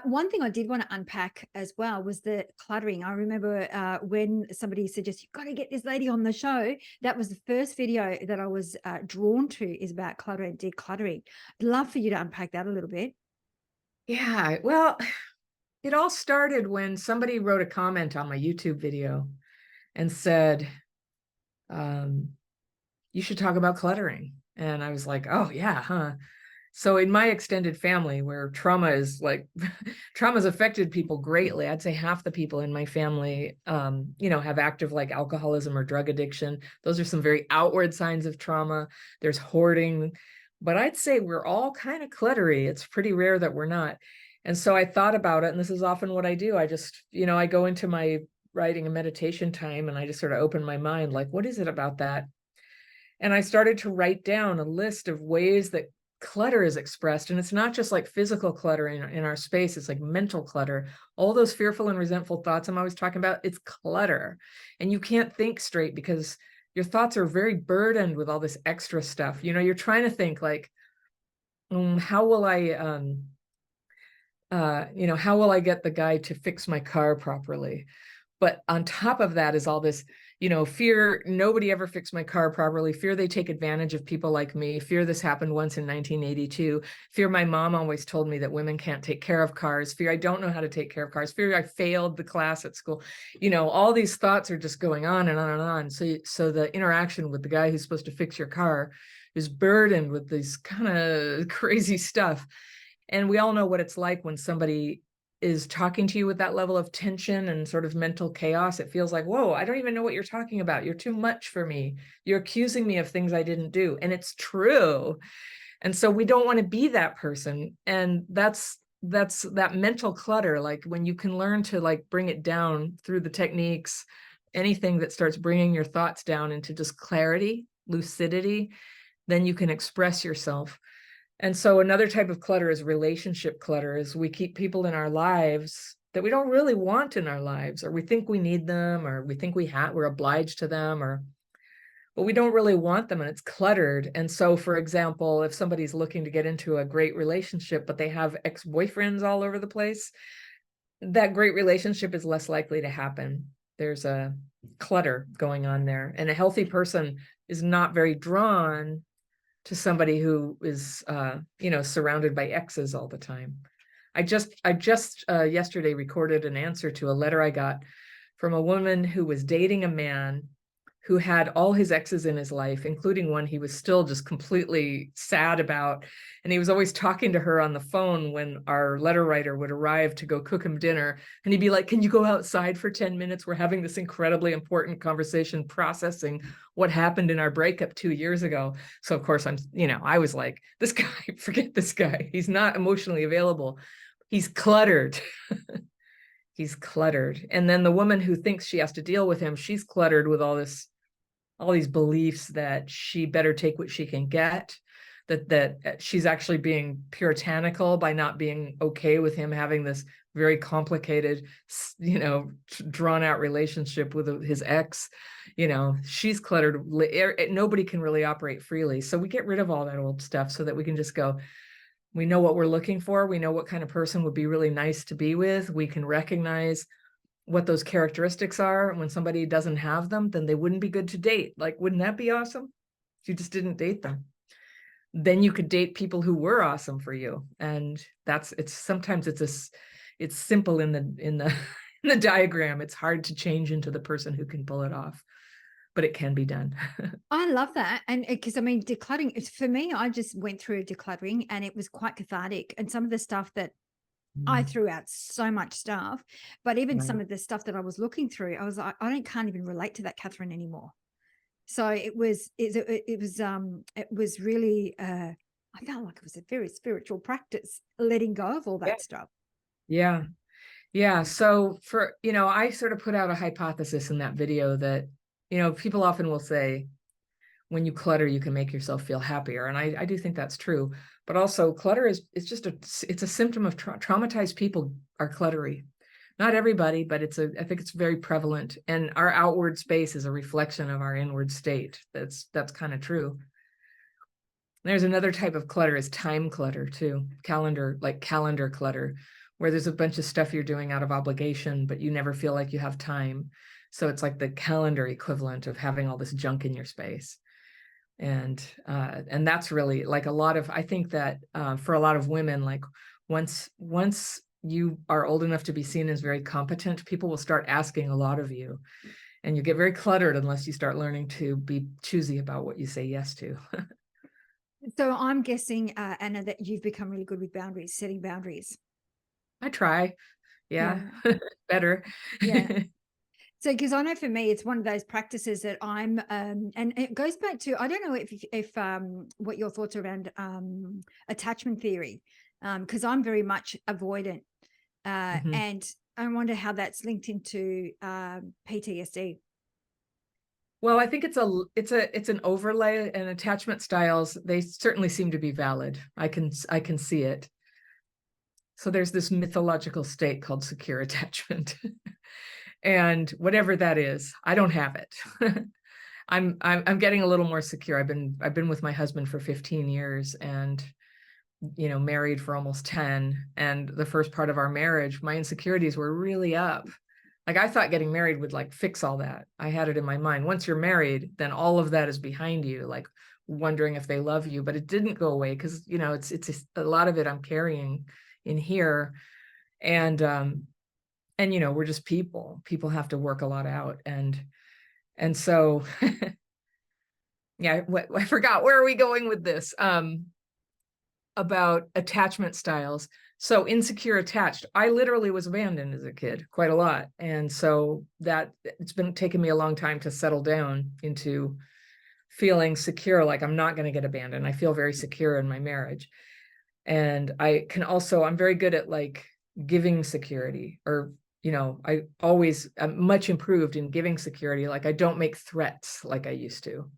One thing I did want to unpack as well was the cluttering. I remember when somebody suggested, you've got to get this lady on the show. That was the first video that I was drawn to, is about clutter and decluttering. I'd love for you to unpack that a little bit. Yeah. Well, it all started when somebody wrote a comment on my YouTube video and said, you should talk about cluttering. And I was like, oh, yeah, huh? So in my extended family, where trauma's affected people greatly, I'd say half the people in my family, have active like alcoholism or drug addiction. Those are some very outward signs of trauma. There's hoarding, but I'd say we're all kind of cluttery. It's pretty rare that we're not. And so I thought about it, and this is often what I do. I just, I go into my writing and meditation time, and I just sort of open my mind, like, what is it about that? And I started to write down a list of ways that clutter is expressed. And it's not just like physical clutter in our space, it's like mental clutter. All those fearful and resentful thoughts I'm always talking about, it's clutter. And you can't think straight because your thoughts are very burdened with all this extra stuff. You're trying to think like, how will I get the guy to fix my car properly? But on top of that is all this, fear nobody ever fixed my car properly, fear they take advantage of people like me, fear this happened once in 1982, fear my mom always told me that women can't take care of cars, fear I don't know how to take care of cars, fear I failed the class at school. All these thoughts are just going on and on and on. So the interaction with the guy who's supposed to fix your car is burdened with this kind of crazy stuff. And we all know what it's like when somebody is talking to you with that level of tension and sort of mental chaos. It feels like, whoa, I don't even know what you're talking about. You're too much for me. You're accusing me of things I didn't do. And it's true. And so we don't want to be that person. And that's that mental clutter. Like when you can learn to like bring it down through the techniques, anything that starts bringing your thoughts down into just clarity, lucidity, then you can express yourself. And so another type of clutter is relationship clutter, is we keep people in our lives that we don't really want in our lives, or we think we need them, or we think we're obliged to them, but we don't really want them, and it's cluttered. And so, for example, if somebody's looking to get into a great relationship, but they have ex-boyfriends all over the place, that great relationship is less likely to happen. There's a clutter going on there. And a healthy person is not very drawn to somebody who is, surrounded by exes all the time. I just yesterday recorded an answer to a letter I got from a woman who was dating a man who had all his exes in his life, including one he was still just completely sad about. And he was always talking to her on the phone when our letter writer would arrive to go cook him dinner. And he'd be like, can you go outside for 10 minutes? We're having this incredibly important conversation processing what happened in our breakup 2 years ago. So of course I was like, this guy, forget this guy. He's not emotionally available. He's cluttered. He's cluttered. And then the woman who thinks she has to deal with him, she's cluttered with all these beliefs that she better take what she can get, that she's actually being puritanical by not being okay with him having this very complicated, drawn out relationship with his ex. She's cluttered. Nobody can really operate freely. So we get rid of all that old stuff so that we can just go, we know what we're looking for. We know what kind of person would be really nice to be with. We can recognize what those characteristics are. And when somebody doesn't have them, then they wouldn't be good to date. Like, wouldn't that be awesome if you just didn't date them? then you could date people who were awesome for you. And sometimes it's simple in the in the diagram. It's hard to change into the person who can pull it off, but it can be done. I love that. And because I mean, decluttering, for me, I just went through decluttering and it was quite cathartic. And some of the stuff that I threw out so much stuff, but even Right. some of the stuff that I was looking through, I was like, can't even relate to that, Catherine, anymore. So it was really, I felt like it was a very spiritual practice, letting go of all Yeah. that stuff. Yeah. Yeah. So I sort of put out a hypothesis in that video that, people often will say, when you clutter, you can make yourself feel happier. And I do think that's true. But also clutter it's just it's a symptom of traumatized people are cluttery. Not everybody, but I think it's very prevalent. And our outward space is a reflection of our inward state. That's kind of true. There's another type of clutter is time clutter too. Calendar clutter, where there's a bunch of stuff you're doing out of obligation, but you never feel like you have time. So it's like the calendar equivalent of having all this junk in your space. And that's really like I think that for a lot of women, like once you are old enough to be seen as very competent, people will start asking a lot of you, and you get very cluttered unless you start learning to be choosy about what you say yes to. So I'm guessing, Anna, that you've become really good with boundaries, setting boundaries. I try. Yeah. Yeah. Better. Yeah. So, because I know for me, it's one of those practices that and it goes back to, I don't know if what your thoughts are around attachment theory, because I'm very much avoidant, Mhm. and I wonder how that's linked into PTSD. Well, I think it's an overlay, and attachment styles, they certainly seem to be valid. I can see it. So there's this mythological state called secure attachment. And whatever that is, I don't have it. I'm getting a little more secure. I've been with my husband for 15 years, and married for almost 10. And the first part of our marriage, my insecurities were really up. Like I thought getting married would like fix all that. I had it in my mind. Once you're married, then all of that is behind you, like wondering if they love you. But it didn't go away because it's a lot of it I'm carrying in here. And we're just people. People have to work a lot out. And so yeah, I forgot, where are we going with this? About attachment styles. So insecure attached, I literally was abandoned as a kid quite a lot. And so that it's been taking me a long time to settle down into feeling secure, like I'm not going to get abandoned. I feel very secure in my marriage. And I'm very good at like giving security, or I'm much improved in giving security. Like I don't make threats like I used to.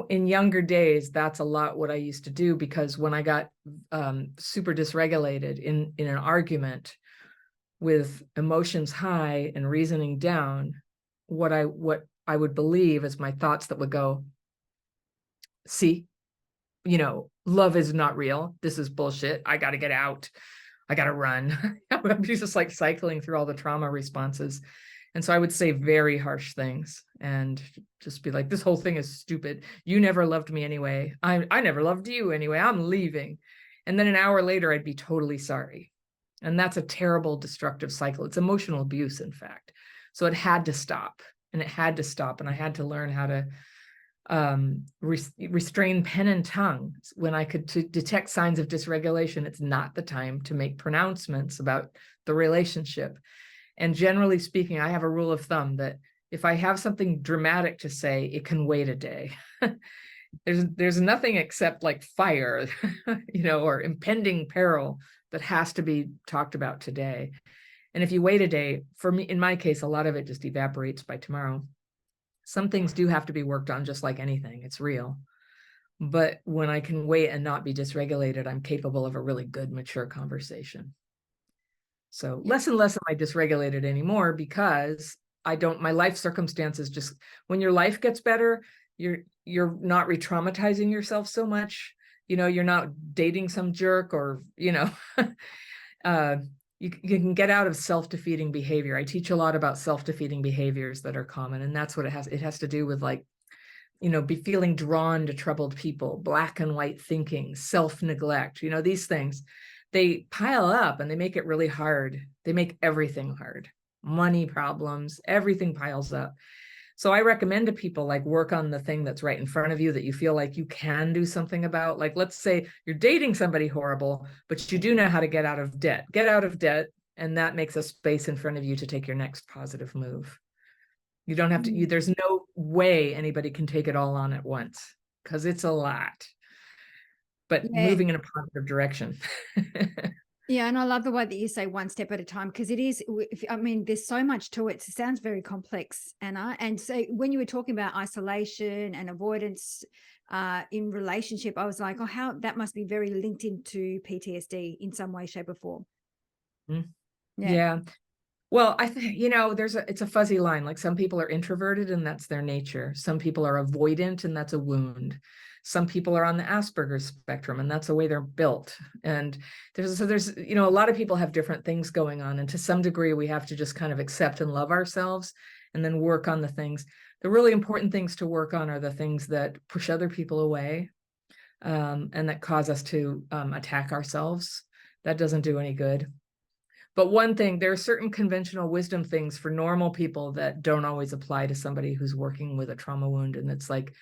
In younger days, that's a lot what I used to do, because when I got super dysregulated in an argument with emotions high and reasoning down, what I would believe is my thoughts that would go, see, love is not real. This is bullshit. I got to get out. I got to run. I'm just like cycling through all the trauma responses. And so I would say very harsh things and just be like, this whole thing is stupid. You never loved me anyway. I never loved you anyway. I'm leaving. And then an hour later, I'd be totally sorry. And that's a terrible destructive cycle. It's emotional abuse, in fact. So it had to stop, and it had to stop. And I had to learn how to restrain pen and tongue when I could detect signs of dysregulation. It's not the time to make pronouncements about the relationship. And generally speaking, I have a rule of thumb that if I have something dramatic to say, it can wait a day. There's nothing except like fire, or impending peril that has to be talked about today. And if you wait a day, for me, in my case, a lot of it just evaporates by tomorrow. Some things do have to be worked on, just like anything. It's real. But when I can wait and not be dysregulated, I'm capable of a really good, mature conversation. So less and less am I dysregulated anymore, because my life circumstances just, when your life gets better, you're not re-traumatizing yourself so much. You're not dating some jerk, or, you can get out of self-defeating behavior. I teach a lot about self-defeating behaviors that are common. And that's what it has to do with, like be feeling drawn to troubled people, black and white thinking, self-neglect, these things, they pile up and they make it really hard. They make everything hard. Money problems, everything piles up. So I recommend to people, like, work on the thing that's right in front of you that you feel like you can do something about. Like, let's say you're dating somebody horrible, but you do know how to get out of debt. Get out of debt, and that makes a space in front of you to take your next positive move. You don't have to, there's no way anybody can take it all on at once, because it's a lot, but Yeah. moving in a positive direction. Yeah, and I love the way that you say one step at a time, because it is, I mean, there's so much to it. It sounds very complex, Anna. And so when you were talking about isolation and avoidance in relationship, I was like, oh, how that must be very linked into PTSD in some way, shape, or form. Yeah. Yeah. Well, I think, it's a fuzzy line. Like, some people are introverted and that's their nature. Some people are avoidant and that's a wound. Some people are on the Asperger's spectrum and that's the way they're built. And there's a lot of people have different things going on. And to some degree, we have to just kind of accept and love ourselves and then work on the things. The really important things to work on are the things that push other people away, and that cause us to attack ourselves. That doesn't do any good. But one thing, there are certain conventional wisdom things for normal people that don't always apply to somebody who's working with a trauma wound. And it's like,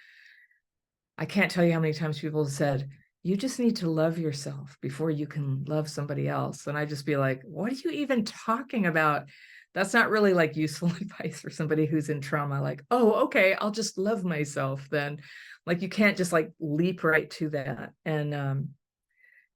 I can't tell you how many times people have said, you just need to love yourself before you can love somebody else. And I just be like, what are you even talking about? That's not really like useful advice for somebody who's in trauma. Like, oh, okay, I'll just love myself then. Like, you can't just like leap right to that. And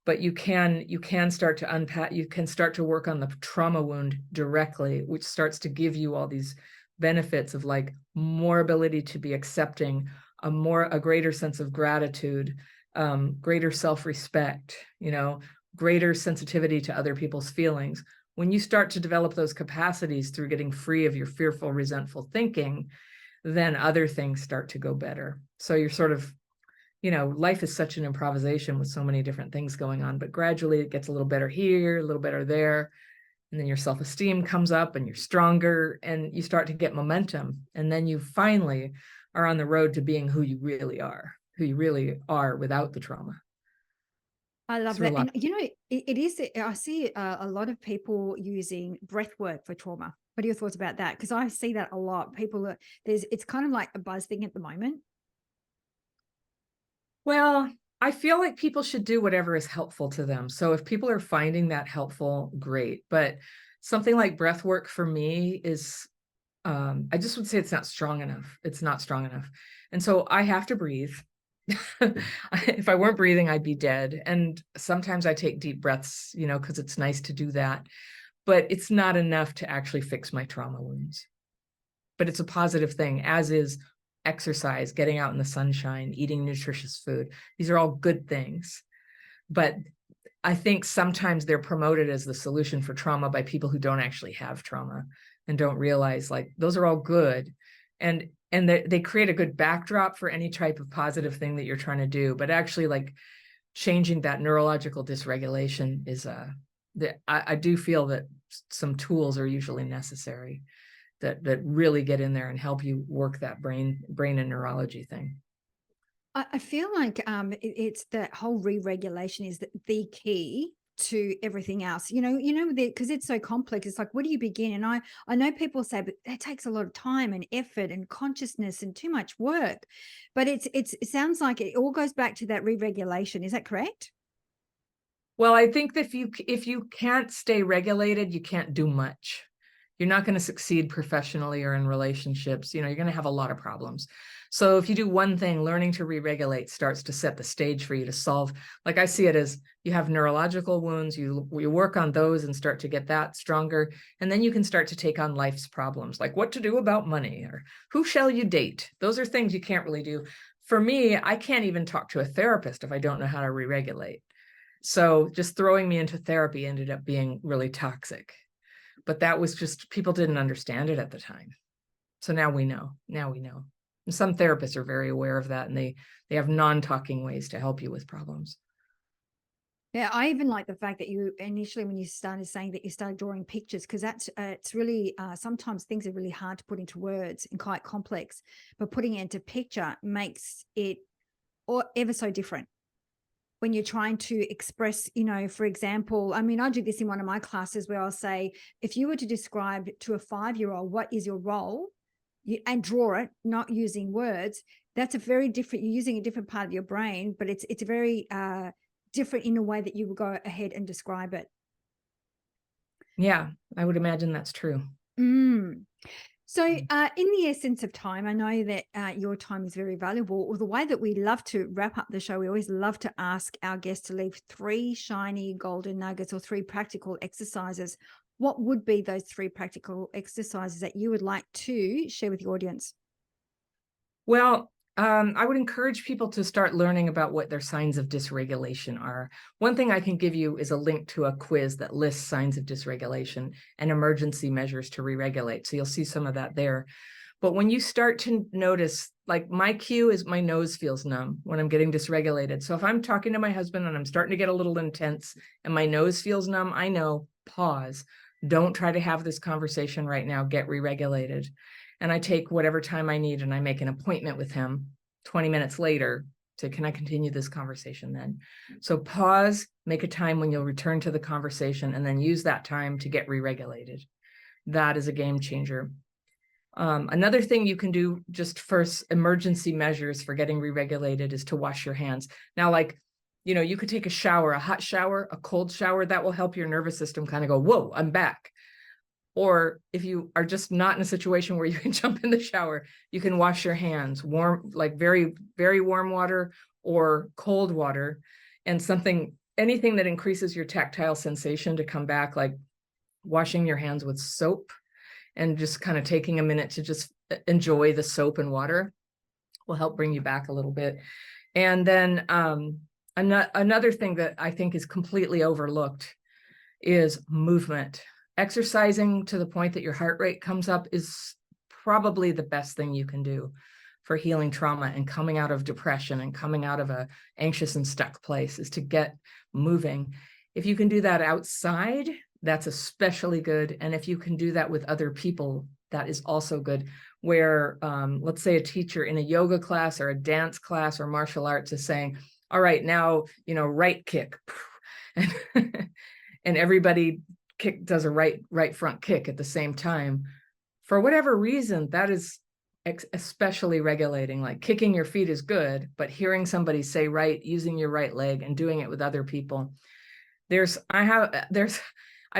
but you can start to unpack, you can start to work on the trauma wound directly, which starts to give you all these benefits of like more ability to be accepting, a greater sense of gratitude, greater self-respect, greater sensitivity to other people's feelings. When you start to develop those capacities through getting free of your fearful, resentful thinking, then other things start to go better. So you're sort of, life is such an improvisation with so many different things going on, but gradually it gets a little better here, a little better there. And then your self-esteem comes up and you're stronger and you start to get momentum. And then you finally are on the road to being who you really are without the trauma. I love So a that. lot. And, it is, I see a lot of people using breath work for trauma. What are your thoughts about that? Because I see that a lot. It's kind of like a buzz thing at the moment. Well, I feel like people should do whatever is helpful to them. So if people are finding that helpful, great. But something like breath work for me is, I just would say it's not strong enough. It's not strong enough. And so I have to breathe. If I weren't breathing, I'd be dead. And sometimes I take deep breaths, because it's nice to do that. But it's not enough to actually fix my trauma wounds. But it's a positive thing, as is exercise, getting out in the sunshine, eating nutritious food. These are all good things. But I think sometimes they're promoted as the solution for trauma by people who don't actually have trauma and don't realize, like, those are all good. And they create a good backdrop for any type of positive thing that you're trying to do. But actually, like, changing that neurological dysregulation is I do feel that some tools are usually necessary that really get in there and help you work that brain and neurology thing. I feel like it's that whole re-regulation is the key to everything else. Because it's so complex. It's like, where do you begin? And I know people say, but that takes a lot of time and effort and consciousness and too much work. But it sounds like it all goes back to that re-regulation. Is that correct? Well, I think that if you can't stay regulated, you can't do much. You're not going to succeed professionally or in relationships. You're going to have a lot of problems. So if you do one thing, learning to re-regulate starts to set the stage for you to solve. Like, I see it as, you have neurological wounds, you work on those and start to get that stronger. And then you can start to take on life's problems, like what to do about money or who shall you date. Those are things you can't really do. For me, I can't even talk to a therapist if I don't know how to re-regulate. So just throwing me into therapy ended up being really toxic. But that was just, people didn't understand it at the time. So now we know. And some therapists are very aware of that, and they have non-talking ways to help you with problems. Yeah, I even like the fact that you initially, when you started saying that you started drawing pictures, because that's it's really sometimes things are really hard to put into words and quite complex, but putting it into picture makes it or ever so different when you're trying to express, for example, I mean, I do this in one of my classes where I'll say, if you were to describe to a 5-year-old what is your role, and draw it, not using words, that's a very different, you're using a different part of your brain, but it's a very different in a way that you will go ahead and describe it. Yeah, I would imagine that's true. Mm. So, in the essence of time, I know that your time is very valuable. Or the way that we love to wrap up the show, we always love to ask our guests to leave 3 shiny golden nuggets or 3 practical exercises. What would be those 3 practical exercises that you would like to share with the audience? Well, I would encourage people to start learning about what their signs of dysregulation are. One thing I can give you is a link to a quiz that lists signs of dysregulation and emergency measures to re-regulate. So you'll see some of that there. But when you start to notice, like my cue is my nose feels numb when I'm getting dysregulated. So if I'm talking to my husband and I'm starting to get a little intense and my nose feels numb, I know, pause. Don't try to have this conversation right now. Get re-regulated. And I take whatever time I need and I make an appointment with him 20 minutes later to, can I continue this conversation then? So pause, make a time when you'll return to the conversation, and then use that time to get re-regulated. That is a game changer. Another thing you can do just for emergency measures for getting re-regulated is to wash your hands. Now, like, you could take a shower, a hot shower, a cold shower, that will help your nervous system kind of go, whoa, I'm back. Or if you are just not in a situation where you can jump in the shower, you can wash your hands warm, like very, very warm water or cold water, and anything that increases your tactile sensation to come back, like washing your hands with soap and just kind of taking a minute to just enjoy the soap and water will help bring you back a little bit. And then another thing that I think is completely overlooked is movement. Exercising to the point that your heart rate comes up is probably the best thing you can do for healing trauma and coming out of depression and coming out of a anxious and stuck place, is to get moving. If you can do that outside, that's especially good. And if you can do that with other people, that is also good. Where, let's say a teacher in a yoga class or a dance class or martial arts is saying, all right, now, right kick. And everybody does a right front kick at the same time. For whatever reason, that is especially regulating. Like kicking your feet is good, but hearing somebody say right, using your right leg and doing it with other people. I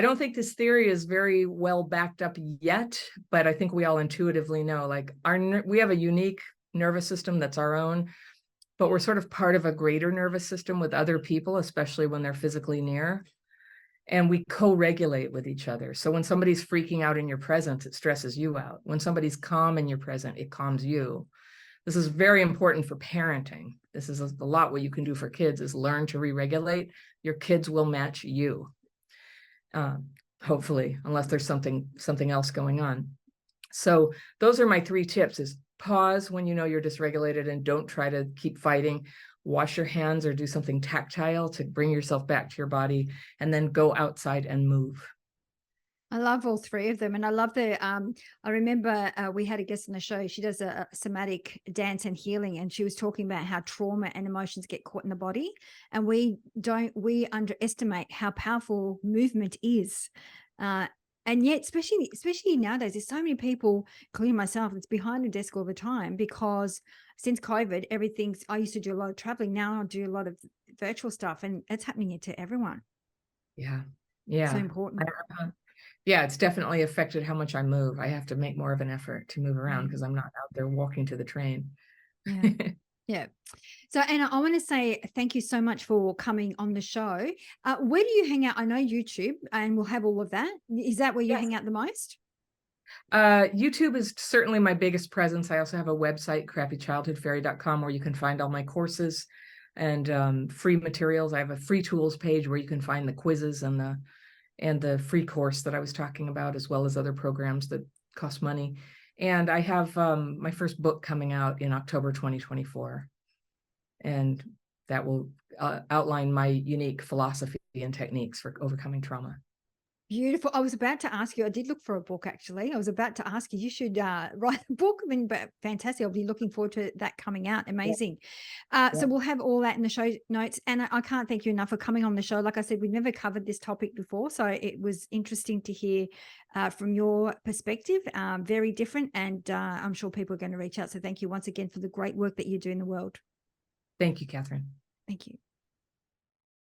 don't think this theory is very well backed up yet, but I think we all intuitively know, like we have a unique nervous system that's our own, but we're sort of part of a greater nervous system with other people, especially when they're physically near. And we co-regulate with each other. So when somebody's freaking out in your presence, it stresses you out. When somebody's calm in your present, it calms you. This is very important for parenting. This is a lot what you can do for kids, is learn to re-regulate. Your kids will match you, hopefully, unless there's something else going on. So those are my 3 tips: is pause when you know you're dysregulated and don't try to keep fighting. Wash your hands or do something tactile to bring yourself back to your body, and then go outside and move. I love all 3 of them. And I love I remember we had a guest on the show. She does a somatic dance and healing. And she was talking about how trauma and emotions get caught in the body. And we underestimate how powerful movement is. And yet, especially nowadays, there's so many people, including myself, that's behind the desk all the time, because since COVID, I used to do a lot of traveling. Now I do a lot of virtual stuff, and it's happening to everyone. Yeah. So important. Yeah, it's definitely affected how much I move. I have to make more of an effort to move around because I'm not out there walking to the train. Yeah. Yeah. So, Anna, I want to say thank you so much for coming on the show. Where do you hang out? I know YouTube, and we'll have all of that. Is that where you hang out the most? YouTube is certainly my biggest presence. I also have a website, crappychildhoodfairy.com, where you can find all my courses and free materials. I have a free tools page where you can find the quizzes and the free course that I was talking about, as well as other programs that cost money. And I have my first book coming out in October 2024. And that will outline my unique philosophy and techniques for overcoming trauma. Beautiful. I was about to ask you, I did look for a book actually. I was about to ask you, you should write a book. I mean, but fantastic. I'll be looking forward to that coming out. Amazing. So we'll have all that in the show notes. And I can't thank you enough for coming on the show. Like I said, we've never covered this topic before. So it was interesting to hear from your perspective, very different. And I'm sure people are going to reach out. So thank you once again for the great work that you do in the world. Thank you, Catherine. Thank you.